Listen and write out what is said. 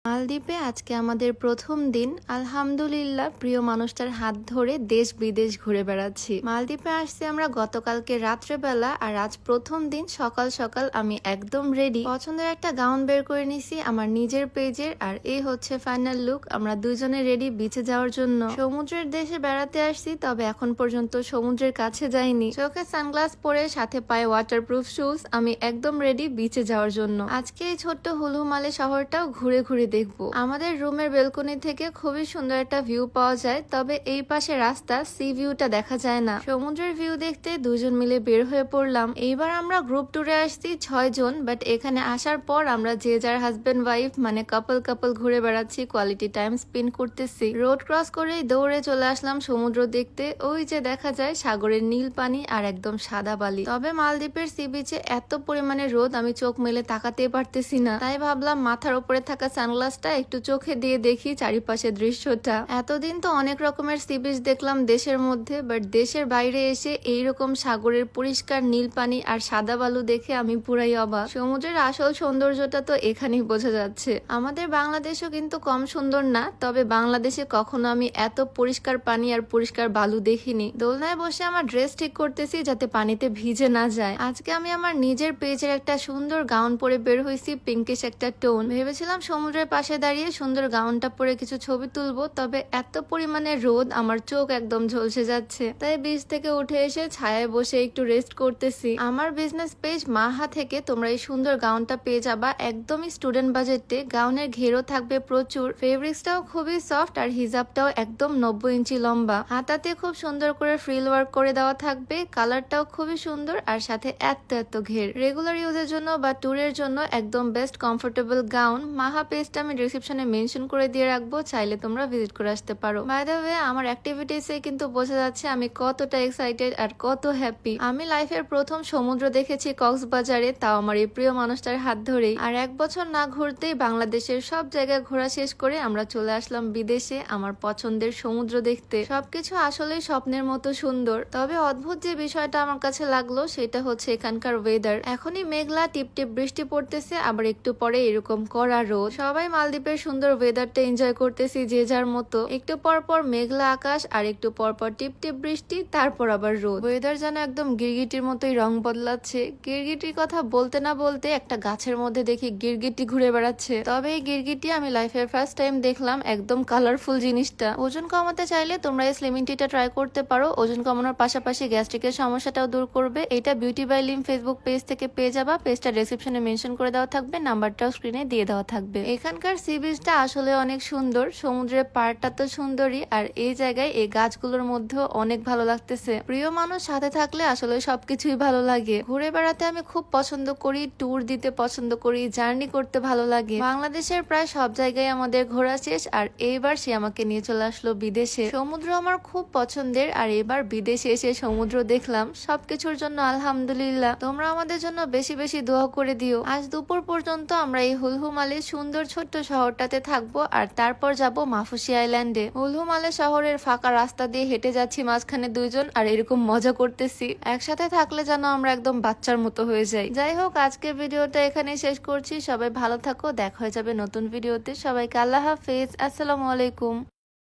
মালদ্বীপে আজকে আমাদের প্রথম দিন। আলহামদুলিল্লাহ প্রিয় মানুষটার হাত ধরে দেশ বিদেশ ঘুরে বেড়াচ্ছি। মালদ্বীপে আসছি আমরা গতকালকে রাত্রেবেলা, আর আজ প্রথম দিন সকাল সকাল আমি একদম রেডি। পছন্দের একটা গাউন বের করে নিছি আমার নিজের পেজের, আর এই হচ্ছে ফাইনাল লুক। আমরা দুজনে রেডি বিচে যাওয়ার জন্য। সমুদ্রের দেশে বেড়াতে আসছি, তবে এখন পর্যন্ত সমুদ্রের কাছে যাইনি। চোখে সানগ্লাস পরে সাথে পায়ে ওয়াটারপ্রুফ শুজ, আমি একদম রেডি বিচে যাওয়ার জন্য। আজকে এই ছোট্ট হুলহুমালে শহরটাও ঘুরে ঘুরে দেখবো। আমাদের রুমের বেলকনি থেকে খুবই সুন্দর একটা ভিউ পাওয়া যায়, তবে এই পাশে রাস্তা সি ভিউটা দেখা যায় না। সমুদ্রের ভিউ দেখতে দুজন মিলে বের হয়ে পড়লাম। এইবার আমরা গ্রুপ ট্যুরে আসছি 6 জন, বাট এখানে আসার পর আমরা যে যার হাজবেন্ড ওয়াইফ মানে কাপল ঘুরে বেড়াচ্ছি, কোয়ালিটি টাইম স্পেন্ড করতেছি। রোড ক্রস করেই দৌড়ে চলে আসলাম সমুদ্র দেখতে। ওই যে দেখা যায় সাগরের নীল পানি আর একদম সাদা বালি। তবে মালদ্বীপের সি বিচে এত পরিমাণে রোদ আমি চোখ মেলে তাকাতে পারতেছি না, তাই ভাবলাম মাথার উপরে থাকা সানগ্লাসটা একটু চোখে দিয়ে দেখি চারিপাশের দৃশ্যটা। এতদিন তো অনেক রকমের সি বিচ দেখলাম দেশের মধ্যে, বাট দেশের বাইরে এসে এইরকম সাগরের পরিষ্কার নীল পানি আর সাদা বালু দেখে আমি পুরাই অবাক। সমুদ্রের আসল সৌন্দর্যটা তো এখানেই বোঝা যাচ্ছে। আমাদের বাংলাদেশও কিন্তু কম সুন্দর না, তবে বাংলাদেশে কখনো আমি এত পরিষ্কার পানি আর পরিষ্কার বালু দেখিনি। দোলনায় বসে আমার ড্রেস ঠিক করতেছি যাতে পানিতে ভিজে না যায়। আজকে আমি আমার নিজের পেজের একটা সুন্দর গাউন পরে বের হয়েছি, পিঙ্কিশ একটা টোন। ভেবেছিলাম সমুদ্রের পাশে দাঁড়িয়ে সুন্দর গাউনটা পরে কিছু ছবি তুলবো, তবে এত পরিমাণে রোদ আমার চোখ একদম ঝলসে যাচ্ছে। তাই বিচ থেকে উঠে এসে ছায়ায় বসে একটু রেস্ট করতেছি। আমার বিজনেস পেজ মাহা থেকে তোমরা এই সুন্দর গাউনটা পেয়ে যাবা একদমই স্টুডেন্ট বাজেটে। গাউনের ঘেরও থাকবে প্রচুর, ফেব্রিক্সটাও খুবই সফট আর হিজাবটাও একদম 90 ইঞ্চি লম্বা। হাতাতে খুব সুন্দর করে ফ্রিল ওয়ার্ক করে দেওয়া থাকবে, কালারটাও খুবই সুন্দর আর সাথে এত ঘের। রেগুলার ইউজের জন্য বা ট্যুরের জন্য একদম বেস্ট কমফোর্টেবল গাউন। মাহা পেজটা আমি ডিসক্রিপশনে মেনশন করে দিয়ে রাখবো, চাইলে তোমরা ভিজিট করে আসতে পারো। বাই দ্য ওয়ে আমার অ্যাক্টিভিটিসে কিন্তু বোঝা যাচ্ছে আমি কতটা এক্সাইটেড আর কত হ্যাপি। আমি লাইফের প্রথম সমুদ্র দেখেছি কক্সবাজারে, তাও আমার এই প্রিয় মানুষটার হাত ধরেই। আর 1 বছর না ঘুরতেই বাংলাদেশের সব জায়গায় ঘোরা শেষ করে আমরা চলে আসলাম বিদেশে আমার পছন্দের সমুদ্র দেখতে। সবকিছু আসলেই স্বপ্নের মতো সুন্দর, তবে অদ্ভুত যে বিষয়টা আমার কাছে লাগলো সেটা হচ্ছে এখানকার ওয়েদার। এখনই মেঘলা টিপটিপ বৃষ্টি পড়তেছে, আবার একটু পরে এরকম কড়া রোদ। সবাই মালদ্বীপের সুন্দর ওয়েদারটা এনজয় করতেছি যে যার মতো। একটু পর পর মেঘলা আকাশ আর একটু পর পর টিপটিপ বৃষ্টি, তারপর আবার রোদ। ওয়েদার যেন একদম গিরগিটির মতোই রং বদলাচ্ছে। গিরগিটির কথা বলতে না বলতে একটা গাছের মধ্যে দেখি গিরগিটি ঘুরে বেড়াচ্ছে। তবে এই গিরগিটি আমি লাইফের ফার্স্ট টাইম দেখলাম, একদম কালারফুল জিনিসটা। ওজন কমাতে চাইলে তোমরা এই স্লিমিং টিটা ট্রাই করতে পারো। ওজন কমানোর পাশাপাশি গ্যাস্ট্রিকের সমস্যাটাও দূর করবে। এটা beauty by Lim Facebook page থেকে পেয়ে যাবা। পেজটা ডেসক্রিপশনে মেনশন করে দেওয়া থাকবে, নাম্বারটাও স্ক্রিনে দিয়ে দেওয়া থাকবে। এখানকার সি বিচটা আসলে অনেক সুন্দর, সমুদ্রের পাড়টা তো সুন্দরই, আর এই জায়গায় এই গাছগুলোর মধ্যেও অনেক ভালো লাগতেছে। প্রিয় মানুষ সাথে থাকলে আসলে সবকিছুই ভালো লাগে। ঘুরে বেড়াতে আমি খুব পছন্দ করি, ট্যুর দিতে পছন্দ করি, জার্নি করতে ভালো লাগে। বাংলাদেশের প্রায় সব জায়গায় আমাদের ঘোরা শেষ, আর এইবার সে আমাকে নিয়ে চলে আসলো বিদেশে। সমুদ্র আমার খুব পছন্দের, আর এবার বিদেশে এসে সমুদ্র দেখলাম। সবকিছুর জন্য আলহামদুলিল্লাহ। তোমরা আমাদের জন্য বেশি বেশি দোয়া করে দিও। আজ দুপুর পর্যন্ত আমরা এই হুলহুমালে সুন্দর ছোট্ট শহরটাতে থাকবো, আর তারপর যাব মাফুসি আইল্যান্ডে। হুলহুমালে শহরের ফাঁকা রাস্তা দিয়ে হেঁটে যাচ্ছি মাঝখানে দুইজন, আর এরকম মজা করতেছি। একসাথে থাকলে যেন আমরা একদম বাচ্চার মতো হয়ে যাই। যাই হোক, আজকের ভিডিওটা এখানে শেষ করছি। সবাই ভালো থাকো, দেখা হয়ে যাবে নতুন ভিডিওতে। সবাইকে আল্লাহ হাফেজ, আসসালামু আলাইকুম।